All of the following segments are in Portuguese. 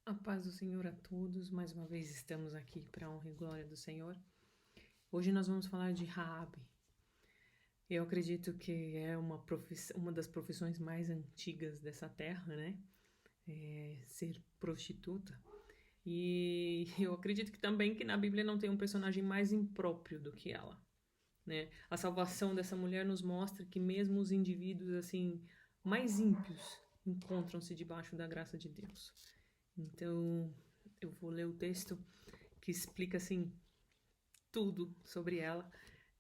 A paz do Senhor a todos. Mais uma vez estamos aqui para a honra e glória do Senhor. Hoje nós vamos falar de Raabe. Eu acredito que é uma das profissões mais antigas dessa terra, né? Ser prostituta. E eu acredito que também que na Bíblia não tem um personagem mais impróprio do que ela, né? A salvação dessa mulher nos mostra que mesmo os indivíduos assim mais ímpios encontram-se debaixo da graça de Deus. Então, eu vou ler o texto que explica assim tudo sobre ela.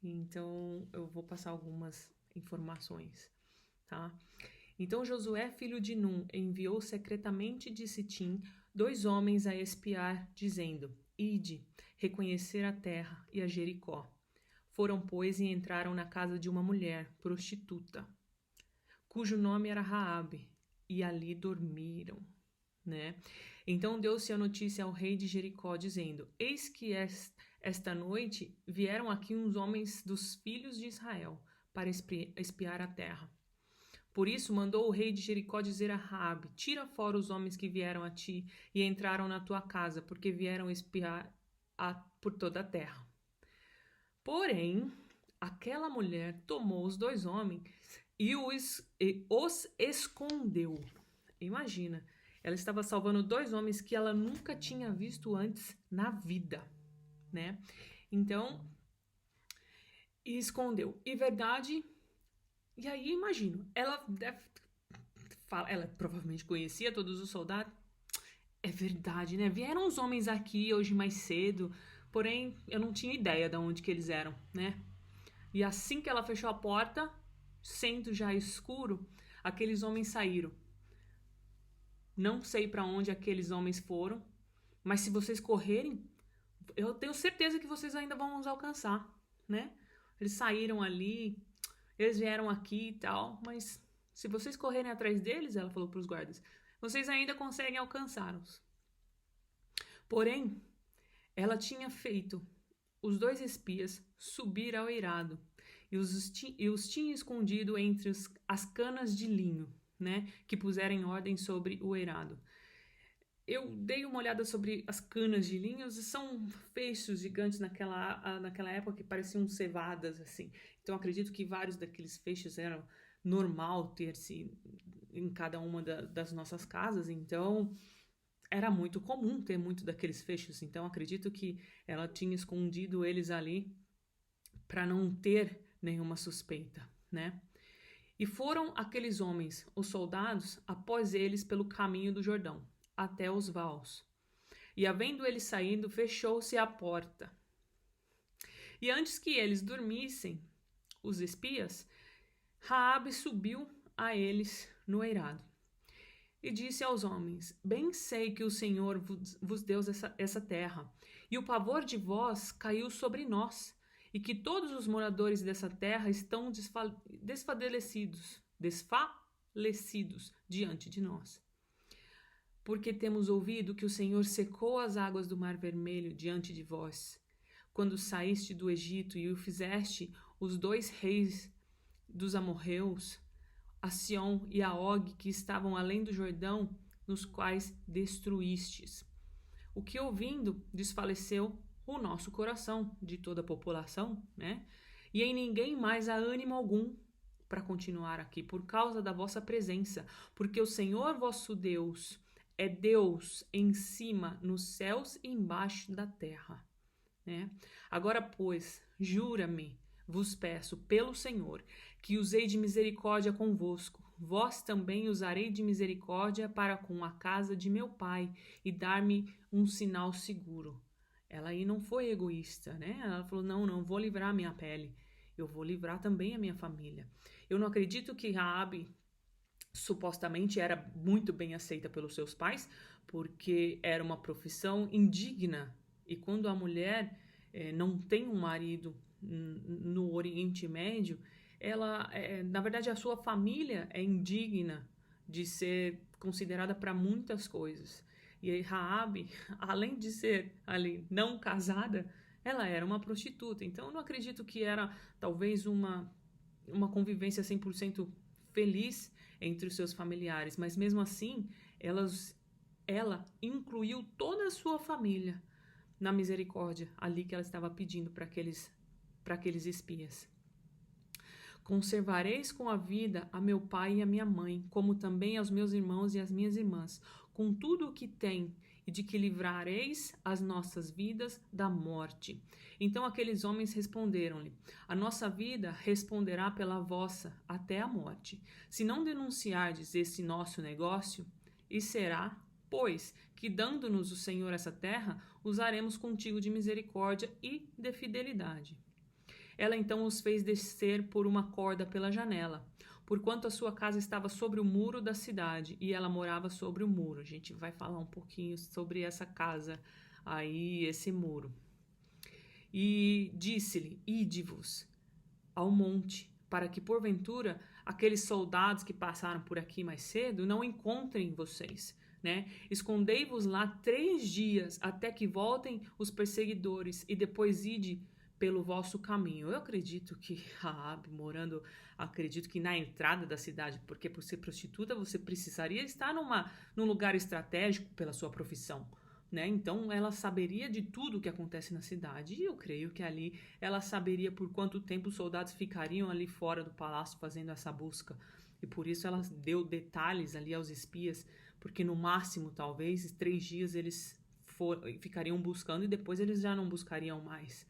Então, eu vou passar algumas informações, tá? Então, Josué, filho de Num, enviou secretamente de Sitim 2 homens a espiar, dizendo: Ide, reconhecer a terra e a Jericó. Foram, pois, e entraram na casa de uma mulher, prostituta, cujo nome era Raabe, e ali dormiram, né? Então deu-se a notícia ao rei de Jericó, dizendo: Eis que esta noite vieram aqui uns homens dos filhos de Israel para espiar a terra. Por isso mandou o rei de Jericó dizer a Raabe: Tira fora os homens que vieram a ti e entraram na tua casa, porque vieram espiar por toda a terra. Porém, aquela mulher tomou os 2 homens e os escondeu. Imagina, ela estava salvando 2 homens que ela nunca tinha visto antes na vida, né? Então, escondeu. E verdade, e aí imagino, ela provavelmente conhecia todos os soldados. É verdade, né? Vieram uns homens aqui hoje mais cedo, porém eu não tinha ideia de onde que eles eram, né? E assim que ela fechou a porta, sendo já escuro, aqueles homens saíram. Não sei para onde aqueles homens foram, mas se vocês correrem, eu tenho certeza que vocês ainda vão nos alcançar, né? Eles saíram ali, eles vieram aqui e tal, mas se vocês correrem atrás deles, ela falou para os guardas, vocês ainda conseguem alcançá-los. Porém, ela tinha feito os 2 espias subir ao eirado e os tinha escondido entre as canas de linho, né, que puseram em ordem sobre o eirado. Eu dei uma olhada sobre as canas de linho, são feixes gigantes naquela época que pareciam cevadas, assim. Então acredito que vários daqueles feixes eram normal ter-se em cada uma das nossas casas, então era muito comum ter muito daqueles feixes. Então acredito que ela tinha escondido eles ali para não ter nenhuma suspeita, né? E foram aqueles homens, os soldados, após eles pelo caminho do Jordão, até os vaus. E havendo eles saído, fechou-se a porta. E antes que eles dormissem, os espias, Raabe subiu a eles no eirado. E disse aos homens: Bem sei que o Senhor vos deu essa terra, e o pavor de vós caiu sobre nós, e que todos os moradores dessa terra estão desfalecidos diante de nós. Porque temos ouvido que o Senhor secou as águas do Mar Vermelho diante de vós, quando saíste do Egito e o fizeste os 2 reis dos amorreus, a Sion e a Og, que estavam além do Jordão, nos quais destruístes. O que ouvindo desfaleceu o nosso coração, de toda a população, né? E em ninguém mais há ânimo algum para continuar aqui, por causa da vossa presença, porque o Senhor vosso Deus é Deus em cima, nos céus e embaixo da terra, né? Agora, pois, jura-me, vos peço pelo Senhor, que usei de misericórdia convosco. Vós também usarei de misericórdia para com a casa de meu pai e dar-me um sinal seguro. Ela aí não foi egoísta, né? Ela falou, não vou livrar a minha pele. Eu vou livrar também a minha família. Eu não acredito que Raabe supostamente era muito bem aceita pelos seus pais, porque era uma profissão indigna. E quando a mulher não tem um marido no Oriente Médio, ela, na verdade, a sua família é indigna de ser considerada para muitas coisas. E aí Raabe, além de ser ali não casada, ela era uma prostituta. Então eu não acredito que era talvez uma convivência 100% feliz entre os seus familiares, mas mesmo assim, ela incluiu toda a sua família na misericórdia ali que ela estava pedindo para aqueles espias. Conservareis com a vida a meu pai e a minha mãe, como também aos meus irmãos e às minhas irmãs, com tudo o que tem, e de que livrareis as nossas vidas da morte. Então aqueles homens responderam-lhe: a nossa vida responderá pela vossa até a morte. Se não denunciardes esse nosso negócio, e será, pois, que dando-nos o Senhor essa terra, usaremos contigo de misericórdia e de fidelidade. Ela então os fez descer por uma corda pela janela, porquanto a sua casa estava sobre o muro da cidade, e ela morava sobre o muro. A gente vai falar um pouquinho sobre essa casa aí, esse muro. E disse-lhe: ide-vos ao monte, para que porventura aqueles soldados que passaram por aqui mais cedo não encontrem vocês, né? Escondei-vos lá 3 dias, até que voltem os perseguidores, e depois ide pelo vosso caminho. Eu acredito que Raabe, acredito que na entrada da cidade, porque por ser prostituta você precisaria estar num lugar estratégico pela sua profissão, né? Então ela saberia de tudo o que acontece na cidade, e eu creio que ali ela saberia por quanto tempo os soldados ficariam ali fora do palácio fazendo essa busca, e por isso ela deu detalhes ali aos espias, porque no máximo talvez 3 dias eles ficariam buscando e depois eles já não buscariam mais.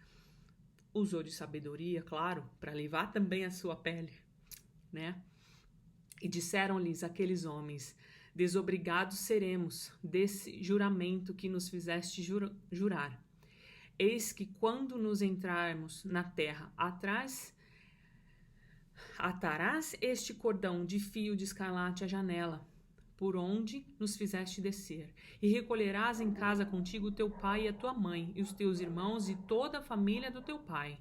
Usou de sabedoria, claro, para livrar também a sua pele, né? E disseram-lhes aqueles homens: desobrigados seremos desse juramento que nos fizeste jurar. Eis que quando nos entrarmos na terra atarás este cordão de fio de escarlate à janela, por onde nos fizeste descer, e recolherás em casa contigo teu pai e a tua mãe, e os teus irmãos e toda a família do teu pai.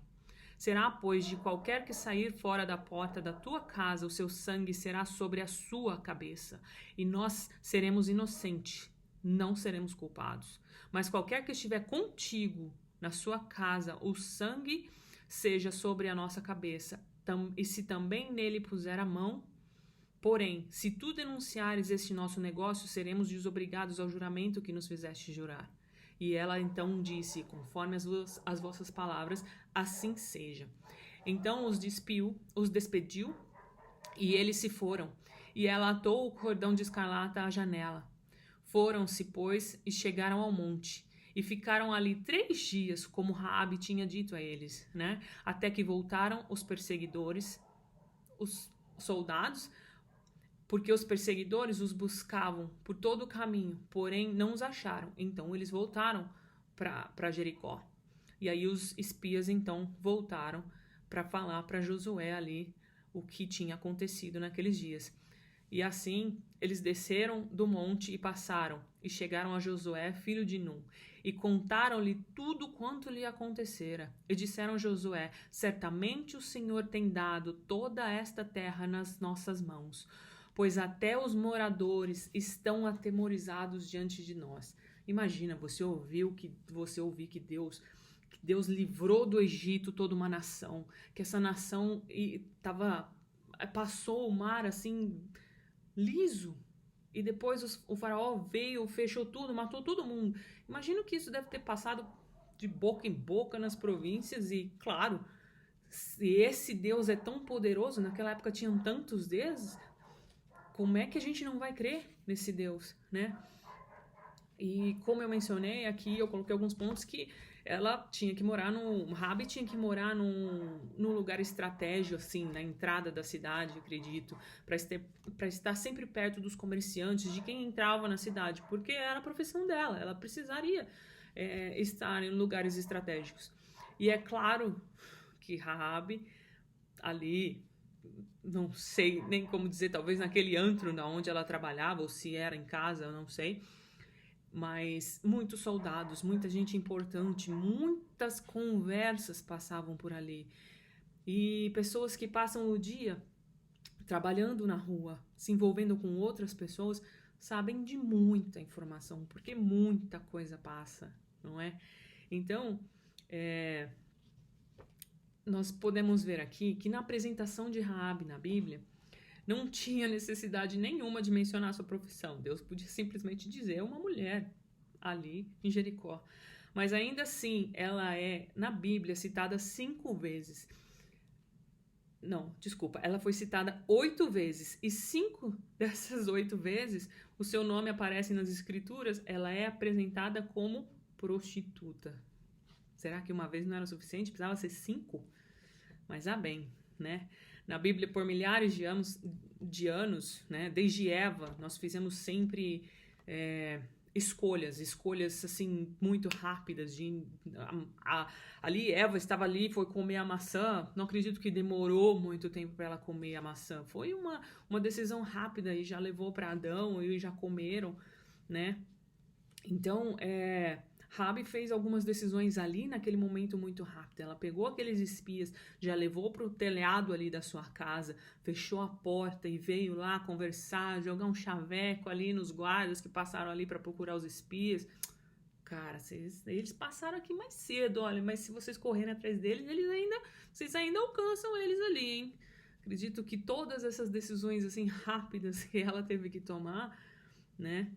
Será, pois, de qualquer que sair fora da porta da tua casa, o seu sangue será sobre a sua cabeça, e nós seremos inocentes, não seremos culpados. Mas qualquer que estiver contigo na sua casa, o sangue seja sobre a nossa cabeça, e se também nele puser a mão. Porém, se tu denunciares este nosso negócio, seremos desobrigados ao juramento que nos fizeste jurar. E ela então disse: conforme as vossas palavras, assim seja. Então os despediu, e eles se foram. E ela atou o cordão de escarlata à janela. Foram-se, pois, e chegaram ao monte. E ficaram ali 3 dias, como Raabe tinha dito a eles, né? Até que voltaram os perseguidores, os soldados, porque os perseguidores os buscavam por todo o caminho, porém não os acharam. Então eles voltaram para Jericó. E aí os espias então voltaram para falar para Josué ali o que tinha acontecido naqueles dias. E assim eles desceram do monte e passaram, e chegaram a Josué, filho de Num, e contaram-lhe tudo quanto lhe acontecera. E disseram a Josué: certamente o Senhor tem dado toda esta terra nas nossas mãos, pois até os moradores estão atemorizados diante de nós. Imagina, você ouvir que Deus livrou do Egito toda uma nação, que essa nação passou o mar assim liso, e depois o faraó veio, fechou tudo, matou todo mundo. Imagino que isso deve ter passado de boca em boca nas províncias, e claro, se esse Deus é tão poderoso, naquela época tinham tantos deuses, como é que a gente não vai crer nesse Deus, né? E como eu mencionei aqui, eu coloquei alguns pontos que ela tinha que morar Raabe tinha que morar num lugar estratégico, assim, na entrada da cidade, acredito, para estar sempre perto dos comerciantes, de quem entrava na cidade, porque era a profissão dela, ela precisaria estar em lugares estratégicos. E é claro que Raabe ali, não sei nem como dizer, talvez naquele antro onde ela trabalhava, ou se era em casa, eu não sei, mas muitos soldados, muita gente importante, muitas conversas passavam por ali, e pessoas que passam o dia trabalhando na rua, se envolvendo com outras pessoas, sabem de muita informação, porque muita coisa passa, não é? Então, nós podemos ver aqui que na apresentação de Raabe na Bíblia, não tinha necessidade nenhuma de mencionar sua profissão. Deus podia simplesmente dizer uma mulher ali em Jericó. Mas ainda assim, ela é, na Bíblia, citada 5 vezes. Não, desculpa, ela foi citada 8 vezes. E 5 dessas 8 vezes, o seu nome aparece nas escrituras, ela é apresentada como prostituta. Será que uma vez não era o suficiente? Precisava ser 5? Mas bem, né? Na Bíblia, por milhares de anos, né? Desde Eva, nós fizemos sempre escolhas assim muito rápidas. Ali Eva estava ali, foi comer a maçã. Não acredito que demorou muito tempo para ela comer a maçã. Foi uma decisão rápida e já levou para Adão e já comeram, né? Então, Raabe fez algumas decisões ali naquele momento muito rápido. Ela pegou aqueles espias, já levou para o telhado ali da sua casa, fechou a porta e veio lá conversar, jogar um chaveco ali nos guardas que passaram ali para procurar os espias. Cara, eles passaram aqui mais cedo, olha, mas se vocês correrem atrás deles, vocês ainda alcançam eles ali, hein? Acredito que todas essas decisões assim rápidas que ela teve que tomar, né,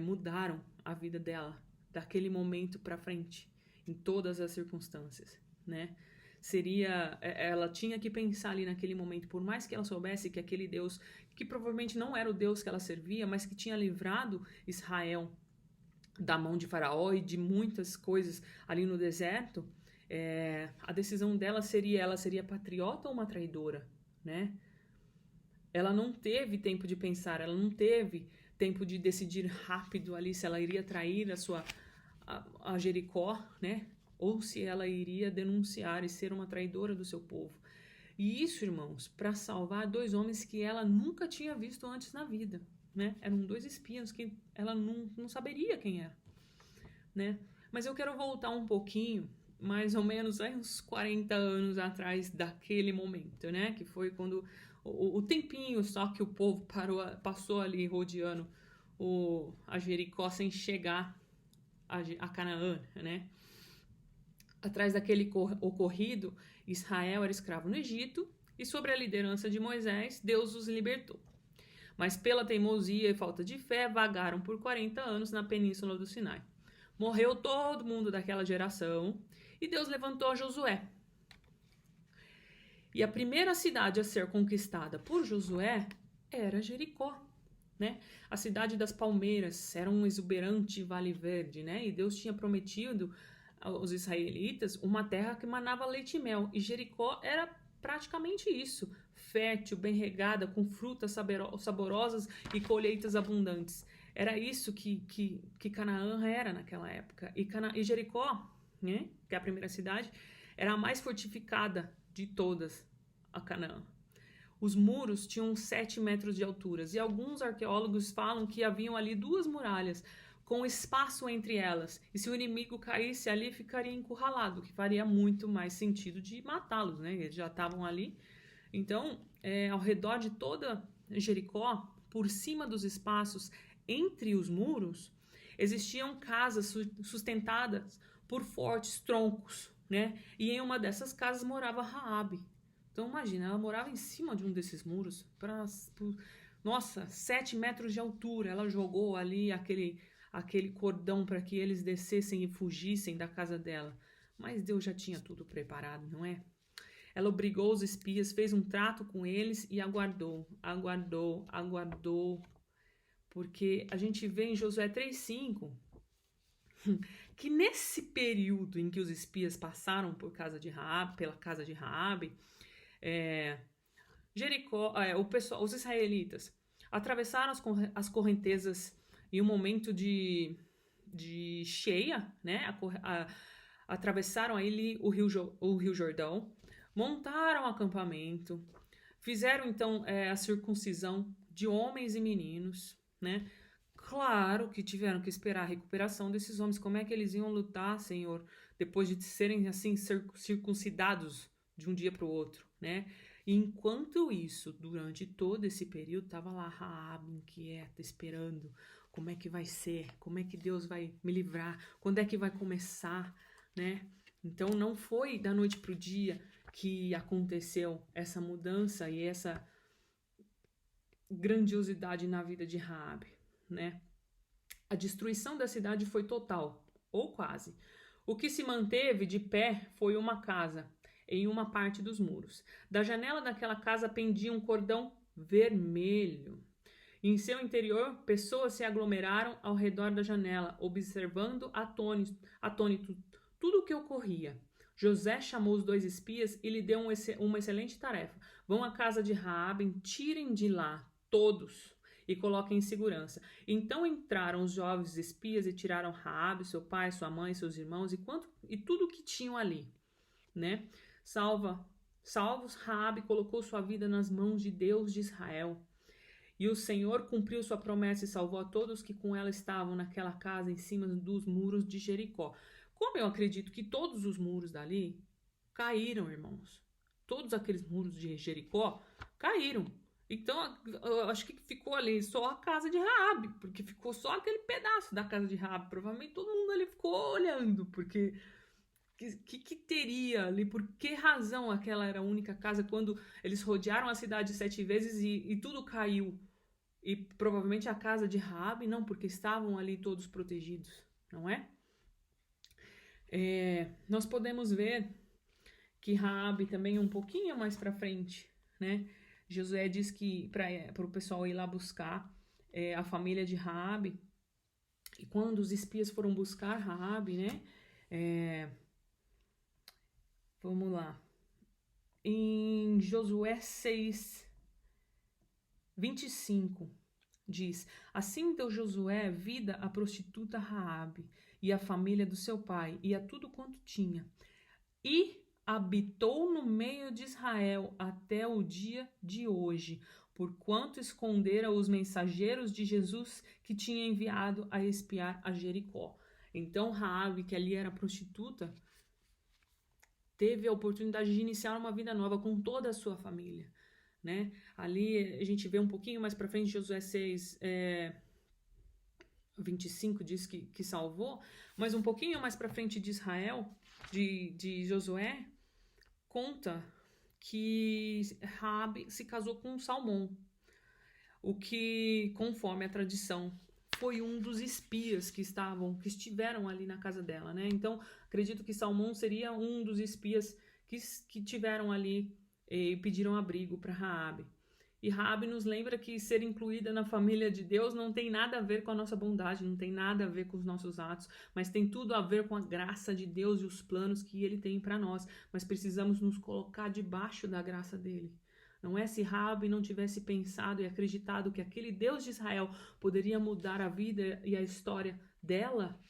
mudaram a vida dela daquele momento para frente, em todas as circunstâncias, né? Ela tinha que pensar ali naquele momento, por mais que ela soubesse que aquele Deus, que provavelmente não era o Deus que ela servia, mas que tinha livrado Israel da mão de Faraó e de muitas coisas ali no deserto, a decisão dela ela seria patriota ou uma traidora, né? Ela não teve tempo de pensar, ela não teve tempo de decidir rápido ali se ela iria trair a Jericó, né? Ou se ela iria denunciar e ser uma traidora do seu povo. E isso, irmãos, para salvar 2 homens que ela nunca tinha visto antes na vida, né? Eram 2 espiãos que ela não saberia quem era, né? Mas eu quero voltar um pouquinho, mais ou menos uns 40 anos atrás daquele momento, né? Que foi quando o tempinho só que o povo passou ali rodeando a Jericó sem chegar a Canaã, né? Atrás daquele ocorrido, Israel era escravo no Egito e sob a liderança de Moisés, Deus os libertou. Mas pela teimosia e falta de fé, vagaram por 40 anos na península do Sinai. Morreu todo mundo daquela geração e Deus levantou Josué. E a primeira cidade a ser conquistada por Josué era Jericó, né? A cidade das palmeiras era um exuberante vale verde, né? E Deus tinha prometido aos israelitas uma terra que manava leite e mel. E Jericó era praticamente isso, fértil, bem regada, com frutas saborosas e colheitas abundantes. Era isso que Canaã era naquela época. E Jericó, né, que é a primeira cidade, era a mais fortificada de todas a Canaã. Os muros tinham 7 metros de altura e alguns arqueólogos falam que haviam ali 2 muralhas com espaço entre elas. E se o inimigo caísse ali, ficaria encurralado, que faria muito mais sentido de matá-los, né? Eles já estavam ali. Então, ao redor de toda Jericó, por cima dos espaços entre os muros, existiam casas sustentadas por fortes troncos, né? E em uma dessas casas morava Raabe. Então imagina, ela morava em cima de um desses muros, nossa, 7 metros de altura. Ela jogou ali aquele cordão para que eles descessem e fugissem da casa dela. Mas Deus já tinha tudo preparado, não é? Ela obrigou os espias, fez um trato com eles e aguardou. Porque a gente vê em Josué 3:5 que nesse período em que os espias passaram pela casa de Raabe, Jericó, os israelitas atravessaram as correntezas em um momento de cheia, né? Atravessaram ali o Rio Jordão, montaram acampamento, fizeram então a circuncisão de homens e meninos, né? Claro que tiveram que esperar a recuperação desses homens. Como é que eles iam lutar, Senhor, depois de serem assim circuncidados de um dia para o outro, né? E enquanto isso, durante todo esse período, estava lá Raabe inquieta, esperando como é que vai ser, como é que Deus vai me livrar, quando é que vai começar, né? Então não foi da noite para o dia que aconteceu essa mudança e grandiosidade na vida de Raabe, né? A destruição da cidade foi total, ou quase. O que se manteve de pé foi uma casa, em uma parte dos muros. Da janela daquela casa pendia um cordão vermelho. Em seu interior, pessoas se aglomeraram ao redor da janela, observando atônito tudo o que ocorria. José chamou os 2 espias e lhe deu uma excelente tarefa. Vão à casa de Raabe, tirem de lá todos e coloquem em segurança. Então entraram os jovens espias e tiraram Raabe, seu pai, sua mãe, seus irmãos e tudo o que tinham ali, né? Salvos, Raabe colocou sua vida nas mãos de Deus de Israel. E o Senhor cumpriu sua promessa e salvou a todos que com ela estavam naquela casa em cima dos muros de Jericó. Como eu acredito que todos os muros dali caíram, irmãos. Todos aqueles muros de Jericó caíram. Então, eu acho que ficou ali só a casa de Raabe, porque ficou só aquele pedaço da casa de Raabe. Provavelmente todo mundo ali ficou olhando, porque que teria ali, por que razão aquela era a única casa quando eles rodearam a cidade 7 vezes e tudo caiu? E provavelmente a casa de Raabe não, porque estavam ali todos protegidos, não é? Nós podemos ver que Raabe também um pouquinho mais para frente, né? Josué diz que para o pessoal ir lá buscar a família de Raabe. E quando os espias foram buscar Raabe, né? Vamos lá. Em Josué 6, 25, diz: Assim deu Josué vida à prostituta Raabe e à família do seu pai e a tudo quanto tinha. E habitou no meio de Israel até o dia de hoje, porquanto escondera os mensageiros de Jesus que tinha enviado a espiar a Jericó. Então Raabe, que ali era prostituta, teve a oportunidade de iniciar uma vida nova com toda a sua família, né? Ali a gente vê um pouquinho mais para frente, Josué 6, 25 diz que salvou, mas um pouquinho mais para frente de Israel, de Josué, conta que Raabe se casou com Salmão, o que, conforme a tradição, foi um dos espias que estiveram ali na casa dela, né? Então, acredito que Salmão seria um dos espias que tiveram ali e pediram abrigo para Raabe. E Raabe nos lembra que ser incluída na família de Deus não tem nada a ver com a nossa bondade, não tem nada a ver com os nossos atos, mas tem tudo a ver com a graça de Deus e os planos que Ele tem para nós. Mas precisamos nos colocar debaixo da graça dele. Não é se Raabe não tivesse pensado e acreditado que aquele Deus de Israel poderia mudar a vida e a história dela,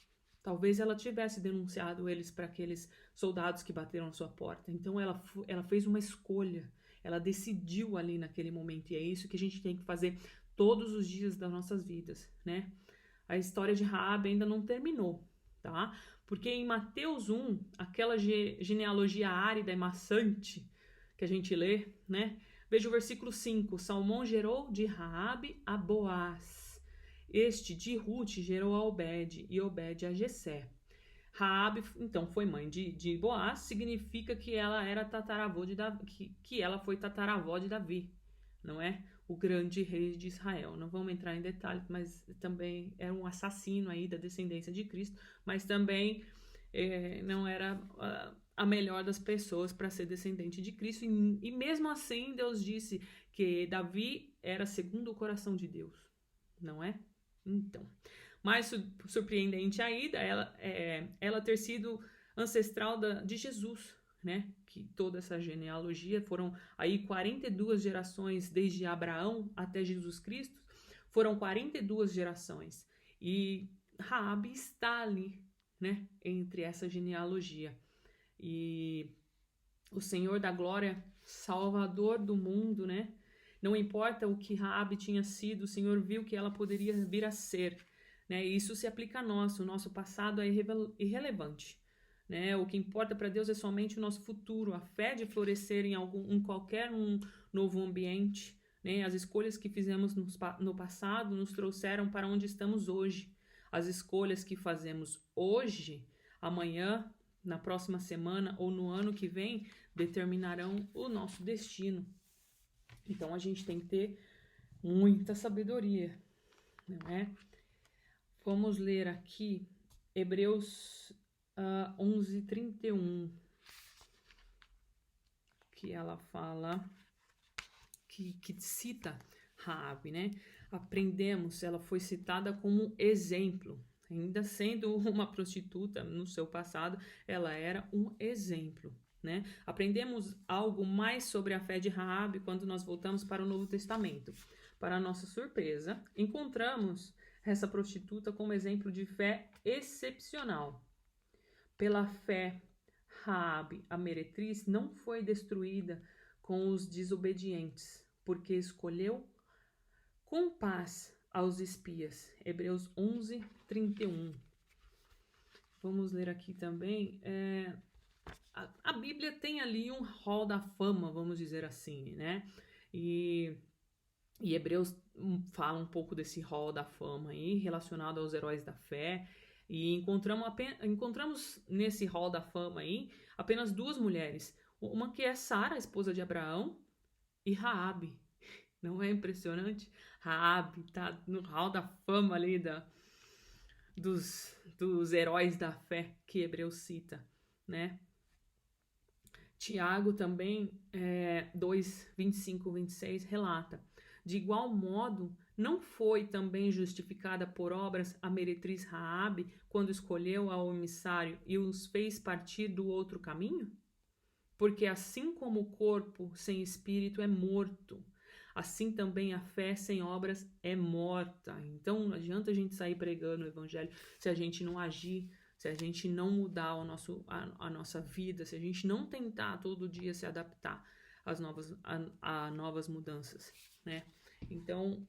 talvez ela tivesse denunciado eles para aqueles soldados que bateram na sua porta. Então ela fez uma escolha. Ela decidiu ali naquele momento, e é isso que a gente tem que fazer todos os dias das nossas vidas, né? A história de Raabe ainda não terminou, tá? Porque em Mateus 1, aquela genealogia árida e maçante que a gente lê, né? Veja o versículo 5. Salmão gerou de Raabe a Boaz. Este de Ruth gerou a Obed, e Obed a Jessé. Raabe, então, foi mãe de Boaz, significa que ela era tataravô de Davi, que ela foi tataravó de Davi, não é? O grande rei de Israel. Não vamos entrar em detalhes, mas também era um assassino aí da descendência de Cristo, mas também não era a melhor das pessoas para ser descendente de Cristo. E mesmo assim, Deus disse que Davi era segundo o coração de Deus, não é? Então... Mais surpreendente ainda, ela ter sido ancestral de Jesus, né? Que toda essa genealogia foram aí 42 gerações desde Abraão até Jesus Cristo, foram 42 gerações. E Raabe está ali, né? Entre essa genealogia. E o Senhor da glória, Salvador do mundo, né? Não importa o que Raabe tinha sido, o Senhor viu que ela poderia vir a ser. Né? E isso se aplica a nós, o nosso passado é irrelevante. Né? O que importa para Deus é somente o nosso futuro, a fé de florescer em qualquer novo ambiente. Né? As escolhas que fizemos no passado nos trouxeram para onde estamos hoje. As escolhas que fazemos hoje, amanhã, na próxima semana ou no ano que vem, determinarão o nosso destino. Então a gente tem que ter Muita sabedoria, não é? Vamos ler aqui Hebreus 11:31, que ela fala, que cita Raabe, né? Aprendemos, ela foi citada como exemplo. Ainda sendo uma prostituta no seu passado, ela era um exemplo, né? Aprendemos algo mais sobre a fé de Raabe quando nós voltamos para o Novo Testamento. Para nossa surpresa, encontramos essa prostituta como exemplo de fé excepcional. Pela fé, Raabe, a meretriz, não foi destruída com os desobedientes, porque escolheu com paz aos espias. Hebreus 11:31. Vamos ler aqui também. A Bíblia tem ali um hall da fama, vamos dizer assim, né? E Hebreus fala um pouco desse hall da fama aí, relacionado aos heróis da fé. E encontramos nesse hall da fama aí apenas duas mulheres. Uma que é Sara, esposa de Abraão, e Raabe. Não é impressionante? Raabe tá no hall da fama ali dos heróis da fé que Hebreus cita, né? Tiago também, 2:25-26, relata: de igual modo, não foi também justificada por obras a meretriz Raabe quando escolheu ao emissário e os fez partir do outro caminho? Porque assim como o corpo sem espírito é morto, assim também a fé sem obras é morta. Então não adianta a gente sair pregando o evangelho se a gente não agir, se a gente não mudar a nossa vida, se a gente não tentar todo dia se adaptar a novas mudanças, né? Então,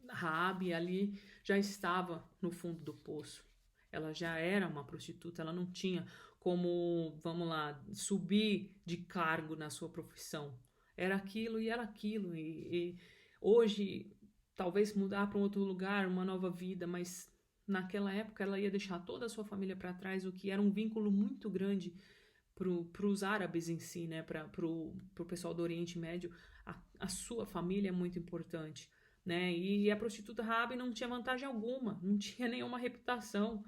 Raabe ali já estava no fundo do poço. Ela já era uma prostituta, ela não tinha como, vamos lá, subir de cargo na sua profissão. Era aquilo e era aquilo. E hoje, talvez mudar para um outro lugar, uma nova vida, mas naquela época ela ia deixar toda a sua família para trás, o que era um vínculo muito grande para os árabes em si, né? Para o pessoal do Oriente Médio, a sua família é muito importante, né? E a prostituta Raabe não tinha vantagem alguma, não tinha nenhuma reputação.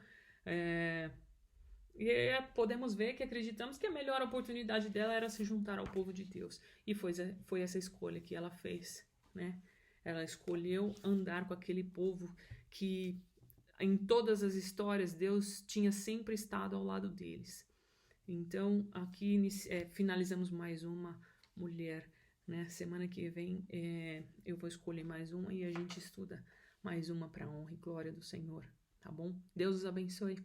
Podemos ver que acreditamos que a melhor oportunidade dela era se juntar ao povo de Deus. E foi essa escolha que ela fez, né? Ela escolheu andar com aquele povo que, em todas as histórias, Deus tinha sempre estado ao lado deles. Então, aqui finalizamos mais uma mulher, né? Semana que vem eu vou escolher mais uma e a gente estuda mais uma para a honra e glória do Senhor, tá bom? Deus os abençoe.